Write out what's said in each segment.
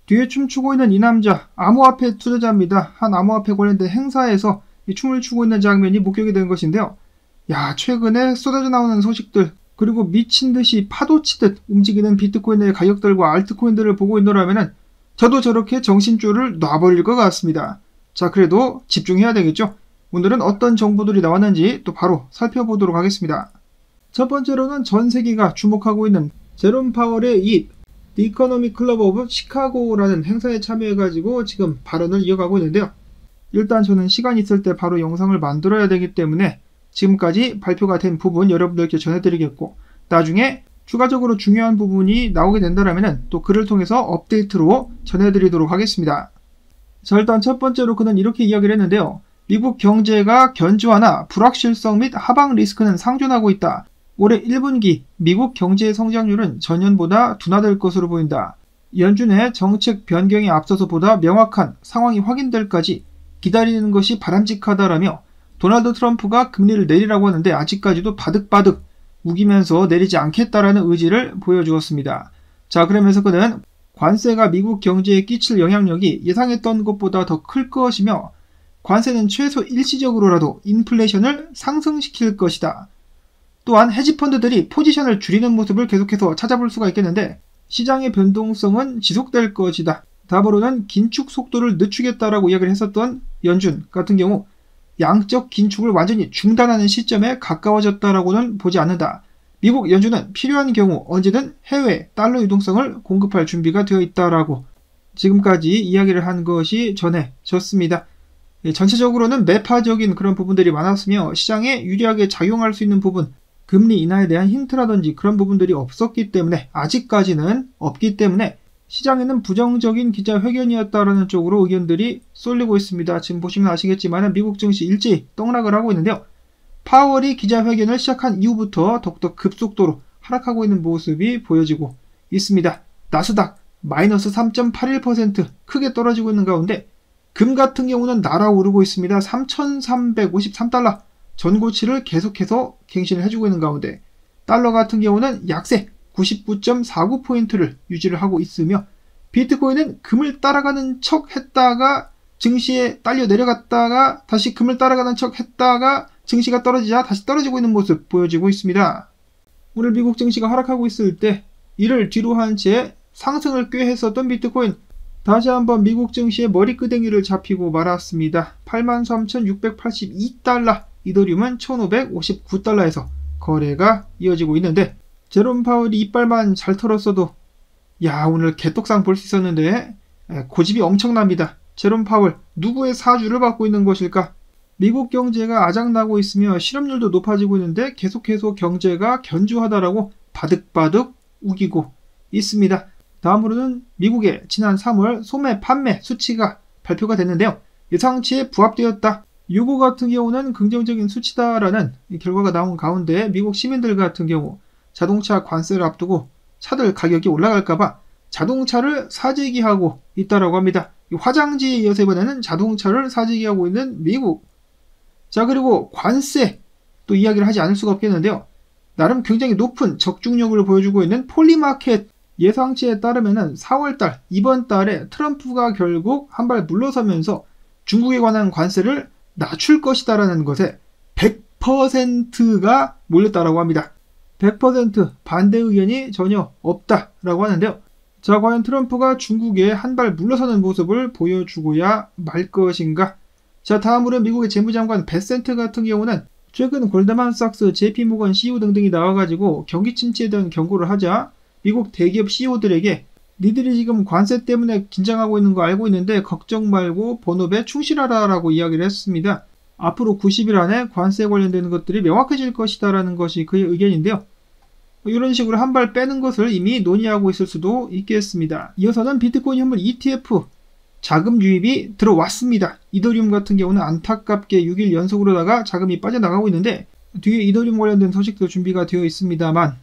뒤에 춤추고 있는 이 남자, 암호화폐 투자자입니다. 한 암호화폐 관련된 행사에서 이 춤을 추고 있는 장면이 목격이 된 것인데요. 야, 최근에 쏟아져 나오는 소식들, 그리고 미친듯이 파도치듯 움직이는 비트코인의 가격들과 알트코인들을 보고 있노라면은 저도 저렇게 정신줄을 놔버릴 것 같습니다. 자, 그래도 집중해야 되겠죠? 오늘은 어떤 정보들이 나왔는지 또 바로 살펴보도록 하겠습니다. 첫 번째로는 전 세계가 주목하고 있는 제롬 파월의 이 The Economic Club of Chicago라는 행사에 참여해가지고 지금 발언을 이어가고 있는데요. 일단 저는 시간이 있을 때 바로 영상을 만들어야 되기 때문에 지금까지 발표가 된 부분 여러분들께 전해드리겠고, 나중에 추가적으로 중요한 부분이 나오게 된다면 또 글을 통해서 업데이트로 전해드리도록 하겠습니다. 자, 일단 첫 번째로 그는 이렇게 이야기를 했는데요. 미국 경제가 견조하나 불확실성 및 하방 리스크는 상존하고 있다. 올해 1분기 미국 경제의 성장률은 전년보다 둔화될 것으로 보인다. 연준의 정책 변경에 앞서서 보다 명확한 상황이 확인될 까지 기다리는 것이 바람직하다라며 도널드 트럼프가 금리를 내리라고 하는데 아직까지도 바득바득 우기면서 내리지 않겠다라는 의지를 보여주었습니다. 자, 그러면서 그는 관세가 미국 경제에 끼칠 영향력이 예상했던 것보다 더 클 것이며 관세는 최소 일시적으로라도 인플레이션을 상승시킬 것이다. 또한 헤지펀드들이 포지션을 줄이는 모습을 계속해서 찾아볼 수가 있겠는데 시장의 변동성은 지속될 것이다. 다음으로는 긴축 속도를 늦추겠다라고 이야기를 했었던 연준 같은 경우 양적 긴축을 완전히 중단하는 시점에 가까워졌다라고는 보지 않는다. 미국 연준은 필요한 경우 언제든 해외 달러 유동성을 공급할 준비가 되어 있다라고 지금까지 이야기를 한 것이 전해졌습니다. 전체적으로는 매파적인 그런 부분들이 많았으며 시장에 유리하게 작용할 수 있는 부분, 금리 인하에 대한 힌트라든지 그런 부분들이 없었기 때문에 아직까지는 없기 때문에 시장에는 부정적인 기자회견이었다라는 쪽으로 의견들이 쏠리고 있습니다. 지금 보시면 아시겠지만 미국 증시 일제히 떡락을 하고 있는데요. 파월이 기자회견을 시작한 이후부터 더욱더 급속도로 하락하고 있는 모습이 보여지고 있습니다. 나스닥 마이너스 3.81% 크게 떨어지고 있는 가운데 금 같은 경우는 날아오르고 있습니다. 3,353달러 전고치를 계속해서 갱신을 해주고 있는 가운데 달러 같은 경우는 약세 99.49포인트를 유지를 하고 있으며 비트코인은 금을 따라가는 척 했다가 증시에 딸려 내려갔다가 다시 금을 따라가는 척 했다가 증시가 떨어지자 다시 떨어지고 있는 모습 보여지고 있습니다. 오늘 미국 증시가 하락하고 있을 때 이를 뒤로 한 채 상승을 꾀했었던 비트코인 다시 한번 미국 증시의 머리끄댕이를 잡히고 말았습니다. 83,682달러, 이더리움은 1,559달러에서 거래가 이어지고 있는데 제롬 파월이 이빨만 잘 털었어도 야, 오늘 개떡상 볼 수 있었는데 고집이 엄청납니다. 제롬 파월 누구의 사주를 받고 있는 것일까? 미국 경제가 아작나고 있으며 실업률도 높아지고 있는데 계속해서 경제가 견조하다라고 바득바득 우기고 있습니다. 다음으로는 미국의 지난 3월 소매 판매 수치가 발표가 됐는데요. 예상치에 부합되었다. 요거 같은 경우는 긍정적인 수치다라는 결과가 나온 가운데 미국 시민들 같은 경우 자동차 관세를 앞두고 차들 가격이 올라갈까봐 자동차를 사재기하고 있다라고 합니다. 화장지에 이어서 이번에는 자동차를 사재기하고 있는 미국. 자, 그리고 관세 또 이야기를 하지 않을 수가 없겠는데요. 나름 굉장히 높은 적중력을 보여주고 있는 폴리마켓 예상치에 따르면은 4월달 이번 달에 트럼프가 결국 한 발 물러서면서 중국에 관한 관세를 낮출 것이다라는 것에 100%가 몰렸다라고 합니다. 100% 반대 의견이 전혀 없다라고 하는데요. 자, 과연 트럼프가 중국에 한 발 물러서는 모습을 보여주고야 말 것인가? 자, 다음으로 미국의 재무장관 베센트 같은 경우는 최근 골드만삭스, JP모건 CEO 등등이 나와가지고 경기 침체에 대한 경고를 하자 미국 대기업 CEO들에게 니들이 지금 관세 때문에 긴장하고 있는 거 알고 있는데 걱정 말고 본업에 충실하라라고 이야기를 했습니다. 앞으로 90일 안에 관세에 관련되는 것들이 명확해질 것이다라는 것이 그의 의견인데요. 이런 식으로 한 발 빼는 것을 이미 논의하고 있을 수도 있겠습니다. 이어서는 비트코인 현물 ETF 자금 유입이 들어왔습니다. 이더리움 같은 경우는 안타깝게 6일 연속으로다가 자금이 빠져나가고 있는데 뒤에 이더리움 관련된 소식도 준비가 되어 있습니다만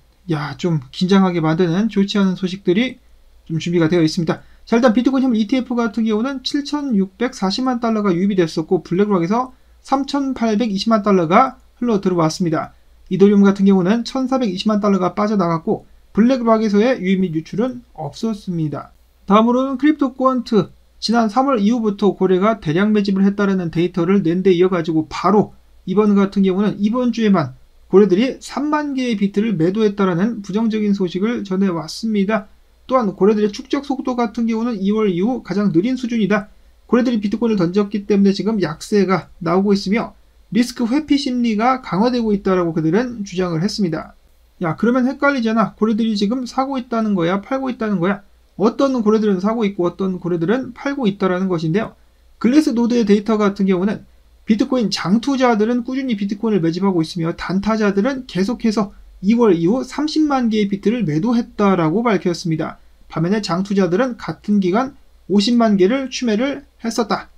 좀 긴장하게 만드는 좋지 않은 소식들이 좀 준비가 되어 있습니다. 자, 일단 비트코인 현물 ETF 같은 경우는 7,640만 달러가 유입이 됐었고 블랙록에서 3,820만 달러가 흘러 들어왔습니다. 이더리움 같은 경우는 1,420만 달러가 빠져나갔고 블랙록에서의 유입 및 유출은 없었습니다. 다음으로는 크립토코언트. 지난 3월 이후부터 고래가 대량 매집을 했다라는 데이터를 낸 데 이어가지고 바로 이번 같은 경우는 이번 주에만 고래들이 3만 개의 비트를 매도했다라는 부정적인 소식을 전해왔습니다. 또한 고래들의 축적 속도 같은 경우는 2월 이후 가장 느린 수준이다. 고래들이 비트코인을 던졌기 때문에 지금 약세가 나오고 있으며 리스크 회피 심리가 강화되고 있다라고 그들은 주장을 했습니다. 야, 그러면 헷갈리잖아. 고래들이 지금 사고 있다는 거야, 팔고 있다는 거야? 어떤 고래들은 사고 있고 어떤 고래들은 팔고 있다라는 것인데요. 글래스노드의 데이터 같은 경우는 비트코인 장투자들은 꾸준히 비트코인을 매집하고 있으며 단타자들은 계속해서 2월 이후 30만 개의 비트를 매도했다라고 밝혔습니다. 반면에 장투자들은 같은 기간 50만 개를 추매를 했었다.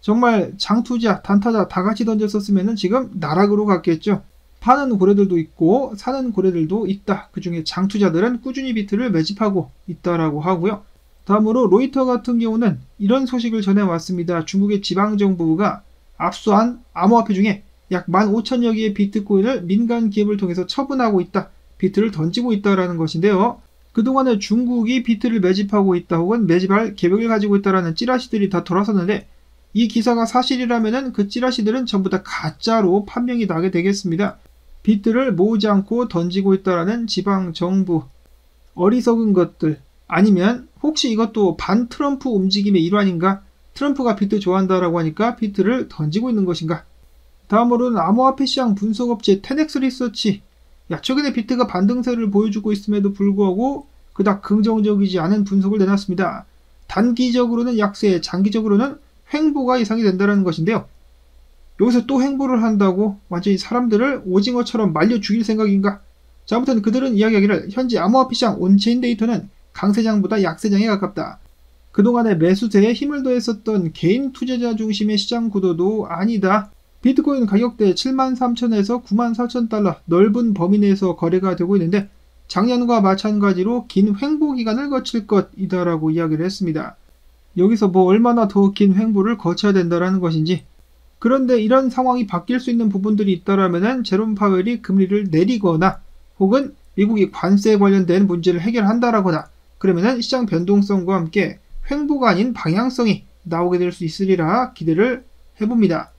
정말 장투자, 단타자 다 같이 던졌었으면 지금 나락으로 갔겠죠. 파는 고래들도 있고 사는 고래들도 있다. 그 중에 장투자들은 꾸준히 비트를 매집하고 있다라고 하고요. 다음으로 로이터 같은 경우는 이런 소식을 전해왔습니다. 중국의 지방정부가 압수한 암호화폐 중에 약 15,000여 개의 비트코인을 민간 기업을 통해서 처분하고 있다. 비트를 던지고 있다라는 것인데요. 그동안에 중국이 비트를 매집하고 있다 혹은 매집할 계획을 가지고 있다라는 찌라시들이 다 돌아섰는데 이 기사가 사실이라면은 그 찌라시들은 전부 다 가짜로 판명이 나게 되겠습니다. 비트를 모으지 않고 던지고 있다라는 지방정부. 어리석은 것들. 아니면 혹시 이것도 반 트럼프 움직임의 일환인가? 트럼프가 비트 좋아한다라고 하니까 비트를 던지고 있는 것인가? 다음으로는 암호화폐 시장 분석업체 테넥스 리서치. 최근에 비트가 반등세를 보여주고 있음에도 불구하고 그닥 긍정적이지 않은 분석을 내놨습니다. 단기적으로는 약세, 장기적으로는 횡보가 예상이 된다는 것인데요. 여기서 또 횡보를 한다고 완전히 사람들을 오징어처럼 말려 죽일 생각인가? 자, 아무튼 그들은 이야기하기를 현재 암호화폐 시장 온체인 데이터는 강세장보다 약세장에 가깝다. 그동안에 매수세에 힘을 더했었던 개인 투자자 중심의 시장 구도도 아니다. 비트코인 가격대 73,000에서 94,000달러 넓은 범위 내에서 거래가 되고 있는데 작년과 마찬가지로 긴 횡보 기간을 거칠 것이다라고 이야기를 했습니다. 여기서 뭐 얼마나 더 긴 횡보를 거쳐야 된다라는 것인지. 그런데 이런 상황이 바뀔 수 있는 부분들이 있다라면은 제롬 파웰이 금리를 내리거나 혹은 미국이 관세에 관련된 문제를 해결한다라거나 그러면은 시장 변동성과 함께 횡보가 아닌 방향성이 나오게 될 수 있으리라 기대를 해봅니다.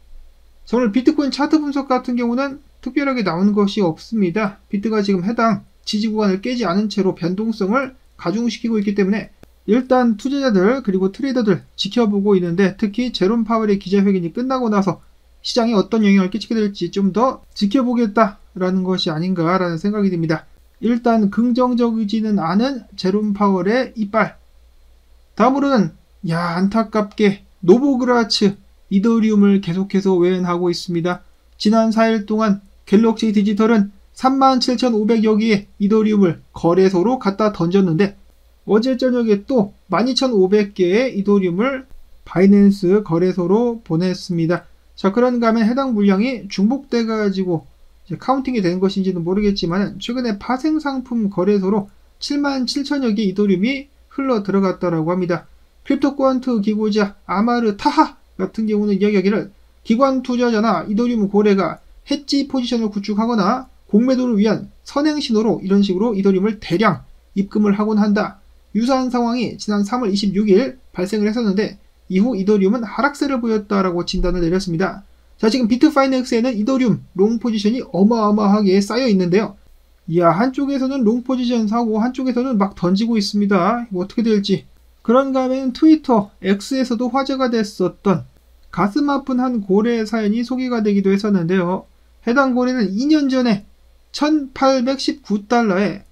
자, 오늘 비트코인 차트 분석 같은 경우는 특별하게 나온 것이 없습니다. 비트가 지금 해당 지지 구간을 깨지 않은 채로 변동성을 가중시키고 있기 때문에 일단 투자자들 그리고 트레이더들 지켜보고 있는데 특히 제롬 파웰의 기자회견이 끝나고 나서 시장에 어떤 영향을 끼치게 될지 좀 더 지켜보겠다라는 것이 아닌가라는 생각이 듭니다. 일단 긍정적이지는 않은 제롬 파웰의 이빨. 다음으로는 안타깝게 노보그라츠 이더리움을 계속해서 외연하고 있습니다. 지난 4일 동안 갤럭시 디지털은 37,500여 개의 이더리움을 거래소로 갖다 던졌는데 어제 저녁에 또 12,500개의 이더리움을 바이낸스 거래소로 보냈습니다. 자, 그런가 하면 해당 물량이 중복돼 가지고 카운팅이 된 것인지는 모르겠지만 최근에 파생상품 거래소로 77,000여 개 이더리움이 흘러 들어갔다라고 합니다. 크립토코언트 기고자 아마르 타하 같은 경우는 이야기하기를 기관 투자자나 이더리움 고래가 해지 포지션을 구축하거나 공매도를 위한 선행 신호로 이런 식으로 이더리움을 대량 입금을 하곤 한다. 유사한 상황이 지난 3월 26일 발생을 했었는데 이후 이더리움은 하락세를 보였다라고 진단을 내렸습니다. 자, 지금 비트파이넥스에는 이더리움 롱 포지션이 어마어마하게 쌓여 있는데요. 한쪽에서는 롱 포지션 사고 한쪽에서는 막 던지고 있습니다. 뭐 어떻게 될지. 그런가 하면 트위터 X에서도 화제가 됐었던 가슴 아픈 한 고래 사연이 소개가 되기도 했었는데요. 해당 고래는 2년 전에 1,819달러에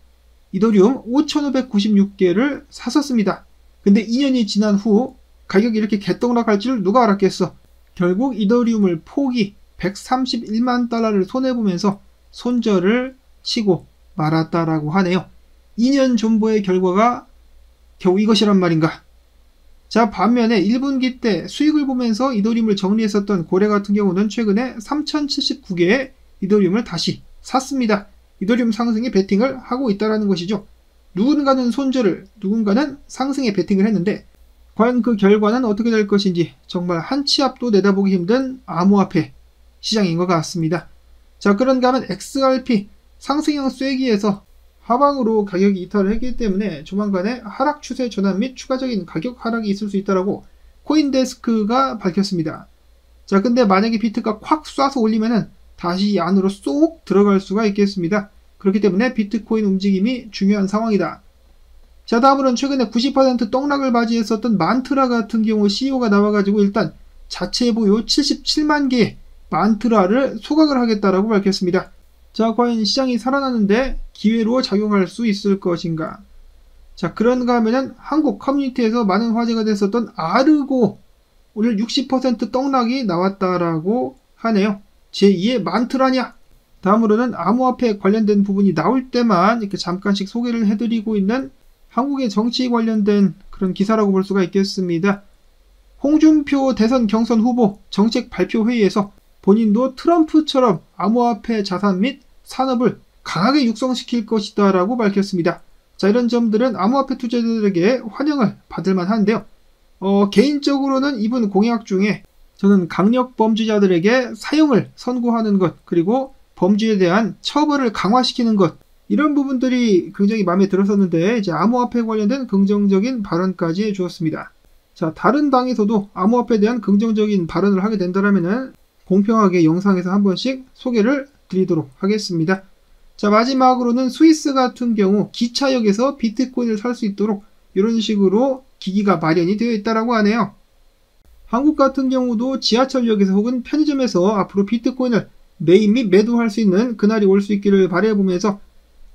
이더리움 5,596개를 샀었습니다. 근데 2년이 지난 후 가격이 이렇게 개떡락할 줄 누가 알았겠어. 결국 이더리움을 포기 131만 달러를 손해보면서 손절을 치고 말았다라고 하네요. 2년 존버의 결과가 겨우 이것이란 말인가. 자, 반면에 1분기 때 수익을 보면서 이더리움을 정리했었던 고래 같은 경우는 최근에 3,079개의 이더리움을 다시 샀습니다. 이더리움 상승에 베팅을 하고 있다는 것이죠. 누군가는 손절을, 누군가는 상승에 베팅을 했는데 과연 그 결과는 어떻게 될 것인지 정말 한 치 앞도 내다보기 힘든 암호화폐 시장인 것 같습니다. 자, 그런가 하면 XRP 상승형 쐐기에서 하방으로 가격이 이탈을 했기 때문에 조만간에 하락 추세 전환 및 추가적인 가격 하락이 있을 수 있다라고 코인데스크가 밝혔습니다. 자, 근데 만약에 비트가 콱 쏴서 올리면은 다시 안으로 쏙 들어갈 수가 있겠습니다. 그렇기 때문에 비트코인 움직임이 중요한 상황이다. 자, 다음으로는 최근에 90% 떡락을 맞이했었던 만트라 같은 경우 CEO가 나와가지고 일단 자체 보유 77만 개의 만트라를 소각을 하겠다라고 밝혔습니다. 자, 과연 시장이 살아나는데 기회로 작용할 수 있을 것인가? 자, 그런가 하면은 한국 커뮤니티에서 많은 화제가 됐었던 아르고 오늘 60% 떡락이 나왔다라고 하네요. 제2의 만트라냐? 다음으로는 암호화폐 관련된 부분이 나올 때만 이렇게 잠깐씩 소개를 해드리고 있는 한국의 정치 관련된 그런 기사라고 볼 수가 있겠습니다. 홍준표 대선 경선 후보 정책 발표 회의에서 본인도 트럼프처럼 암호화폐 자산 및 산업을 강하게 육성시킬 것이다 라고 밝혔습니다. 자, 이런 점들은 암호화폐 투자자들에게 환영을 받을 만한데요. 개인적으로는 이분 공약 중에 저는 강력 범죄자들에게 사형을 선고하는 것, 그리고 범죄에 대한 처벌을 강화시키는 것, 이런 부분들이 굉장히 마음에 들었었는데 이제 암호화폐 관련된 긍정적인 발언까지 해주었습니다. 자, 다른 당에서도 암호화폐에 대한 긍정적인 발언을 하게 된다면 공평하게 영상에서 한 번씩 소개를 드리도록 하겠습니다. 자, 마지막으로는 스위스 같은 경우 기차역에서 비트코인을 살 수 있도록 이런 식으로 기기가 마련이 되어 있다고 하네요. 한국 같은 경우도 지하철역에서 혹은 편의점에서 앞으로 비트코인을 매입 및 매도할 수 있는 그날이 올 수 있기를 바라보면서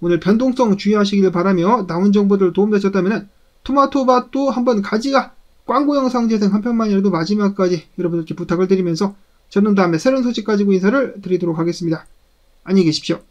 오늘 변동성 주의하시길 바라며 나온 정보들 도움되셨다면 토마토밭도 한번 가지가 광고 영상 재생 한 편만이라도 마지막까지 여러분들께 부탁을 드리면서 저는 다음에 새로운 소식 가지고 인사를 드리도록 하겠습니다. 안녕히 계십시오.